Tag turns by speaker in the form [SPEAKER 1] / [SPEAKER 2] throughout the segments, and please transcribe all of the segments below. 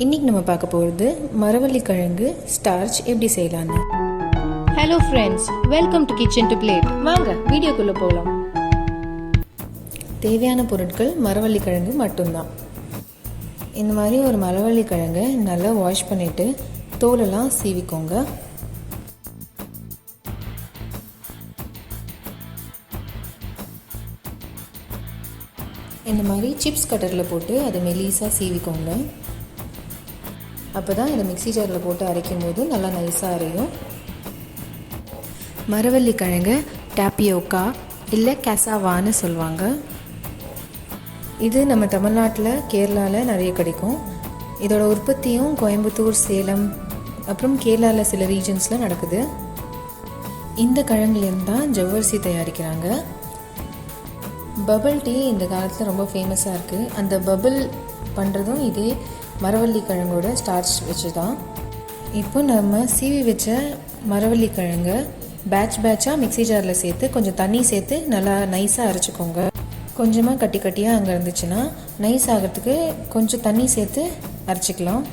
[SPEAKER 1] இன்னைக்கு நம்ம பார்க்க போகிறது மரவள்ளி கிழங்கு ஸ்டார்ச் எப்படி செய்யலான்னு.
[SPEAKER 2] Hello friends, welcome to Kitchen2Plate. வாங்க வீடியோக்குள்ளே போகலாம்.
[SPEAKER 1] தேவையான பொருட்கள் மரவள்ளி கிழங்கு மட்டும்தான். இந்த மாதிரி ஒரு மரவள்ளி கிழங்கை நல்லா வாஷ் பண்ணிவிட்டு தோலெல்லாம் சீவிக்கோங்க. இந்த மாதிரி சிப்ஸ் கட்டரில் போட்டு அதை மெலிசாக சீவிக்கோங்க. அப்போ தான் இதை மிக்ஸி ஜாரில் போட்டு அரைக்கும் போது நல்லா நைஸாக அரையும். மரவள்ளி கிழங்கு டாப்பியோக்கா இல்லை கசாவான்னு சொல்லுவாங்க. இது நம்ம தமிழ்நாட்டில் கேரளாவில் நிறைய கிடைக்கும். இதோட உற்பத்தியும் கோயம்புத்தூர், சேலம், அப்புறம் கேரளாவில் சில ரீஜன்ஸில் நடக்குது. இந்த கிழங்குலேருந்து தான் ஜவ்வரிசி தயாரிக்கிறாங்க. பபிள் டீ இந்த காலத்தில் ரொம்ப ஃபேமஸாக இருக்குது. அந்த பபிள் பண்ணுறதும் இதே மரவள்ளி கிழங்கோட ஸ்டார்ச் வச்சு தான். இப்போ நம்ம சீவி வச்ச மரவள்ளி கிழங்கை பேட்சாக மிக்ஸி ஜாரில் சேர்த்து கொஞ்சம் தண்ணி சேர்த்து நல்லா நைஸாக அரைச்சிக்கோங்க. கொஞ்சமாக கட்டி கட்டியாக அங்கே இருந்துச்சுன்னா நைஸ் ஆகிறதுக்கு கொஞ்சம் தண்ணி சேர்த்து அரைச்சிக்கலாம்.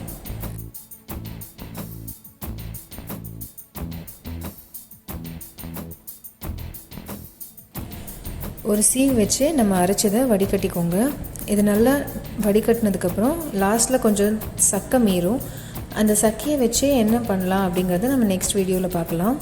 [SPEAKER 1] ஒரு சீவ் வச்சு நம்ம அரைச்சதை வடிகட்டிக்கோங்க. இது நல்லா வடிகட்டினதுக்கப்புறம் லாஸ்ட்டில் கொஞ்சம் சக்கை மீறும். அந்த சக்கையை வச்சு என்ன பண்ணலாம் அப்படிங்கிறத நம்ம நெக்ஸ்ட் வீடியோவில் பார்க்கலாம்.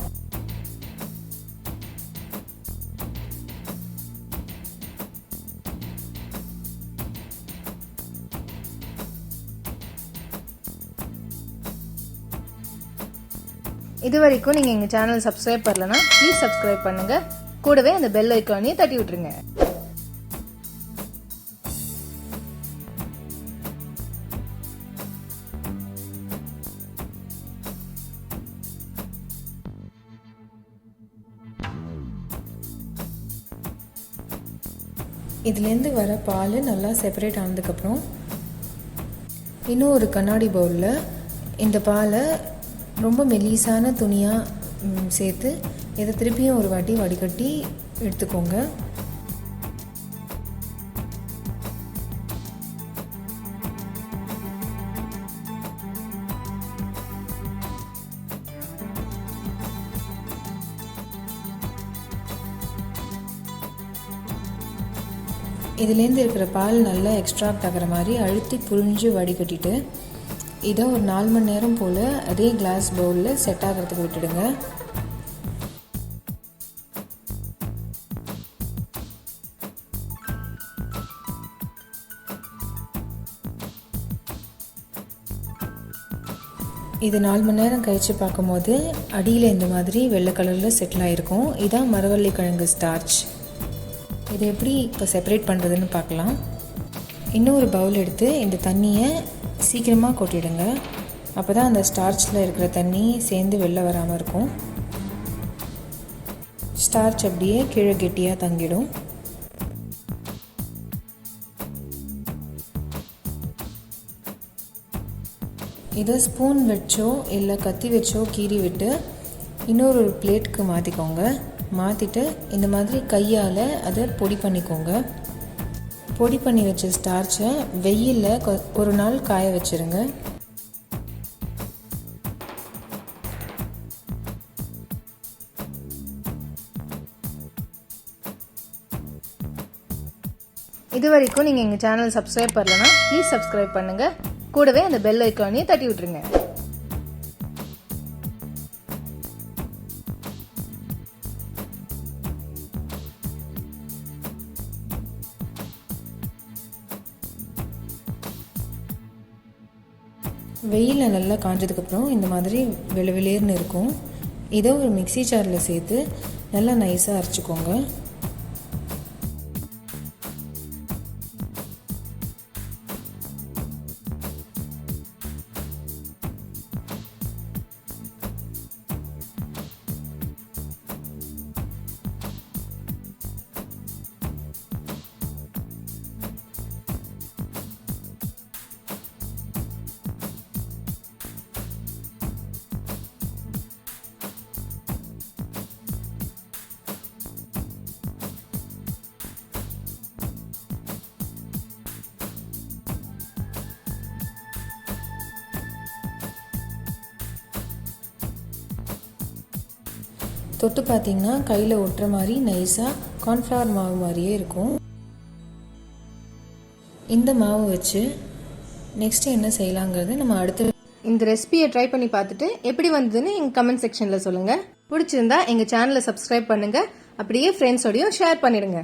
[SPEAKER 2] இது வரைக்கும் நீங்கள் எங்கள் சேனல் சப்ஸ்கிரைப் பண்ணலன்னா ப்ளீஸ் சப்ஸ்கிரைப் பண்ணுங்கள். கூடவே அந்த பெல் ஐக்கானையும் தட்டி விட்டுருங்க.
[SPEAKER 1] இதுலேருந்து வர பால் நல்லா செப்பரேட் ஆனதுக்கப்புறம் இன்னும் ஒரு கண்ணாடி பவுலில் இந்த பாலை ரொம்ப மெலிசான துணியாக சேர்த்து இதை திருப்பியும் ஒரு வாட்டி வடிகட்டி எடுத்துக்கோங்க. இதுலேருந்து இருக்கிற பால் நல்லா எக்ஸ்ட்ராக்ட் ஆகிற மாதிரி அழுத்தி புழிஞ்சு வடிகட்டிட்டு இதை ஒரு 4 மணி நேரம் போல் அதே கிளாஸ் பவுலில் செட் ஆகிறதுக்கு விட்டுடுங்க. இது 4 மணி நேரம் கழித்து பார்க்கும்போது அடியில் இந்த மாதிரி வெள்ளை கலரில் செட்டில் ஆகிருக்கும். இதுதான் மரவள்ளி கிழங்கு ஸ்டார்ச். இதை எப்படி இப்போ செப்பரேட் பண்ணுறதுன்னு பார்க்கலாம். இன்னும் ஒரு பவுல் எடுத்து இந்த தண்ணியை சீக்கிரமாக கொட்டிடுங்க. அப்போ தான் அந்த ஸ்டார்ச்சில் இருக்கிற தண்ணி சேர்ந்து வெளில வராமல் இருக்கும். ஸ்டார்ச் அப்படியே கீழே கெட்டியாக தங்கிடும். இதை ஸ்பூன் வச்சோ இல்லை கத்தி வச்சோ கீறி விட்டு இன்னொரு பிளேட்டுக்கு மாற்றிக்கோங்க. மாற்றிட்டு இந்த மாதிரி கையால் அதை பொடி பண்ணிக்கோங்க. பொடி பண்ணி வச்ச ஸ்டார்ச்சை வெயிலில் ஒரு நாள் காய வச்சுருங்க.
[SPEAKER 2] இது வரைக்கும் நீங்கள் எங்கள் சேனல் சப்ஸ்கிரைப் பண்ணலன்னா ப்ளீஸ் சப்ஸ்கிரைப் பண்ணுங்கள். கூடவே அந்த பெல் ஐக்கானையும் தட்டி விட்டுருங்க.
[SPEAKER 1] வெயிலில் நல்லா காஞ்சதுக்கப்புறம் இந்த மாதிரி வெளிர்னு இருக்கும். இதை ஒரு மிக்ஸி ஜாரில் சேர்த்து நல்லா நைஸாக அரைச்சிக்கோங்க. தொட்டு பார்த்தீங்கன்னா கையில் ஒட்டுற மாதிரி நைஸாக கார்ன்ஃப்ளவர் மாவு மாதிரியே இருக்கும். இந்த மாவு வச்சு நெக்ஸ்ட்டு என்ன செய்யலாங்கிறது நம்ம அடுத்த
[SPEAKER 2] இந்த ரெசிபியை ட்ரை பண்ணி பார்த்துட்டு எப்படி வந்ததுன்னு எங்கள் கமெண்ட் செக்ஷனில் சொல்லுங்கள். பிடிச்சிருந்தா எங்கள் சேனலை சப்ஸ்கிரைப் பண்ணுங்கள். அப்படியே ஃப்ரெண்ட்ஸோடையும் ஷேர் பண்ணிடுங்க.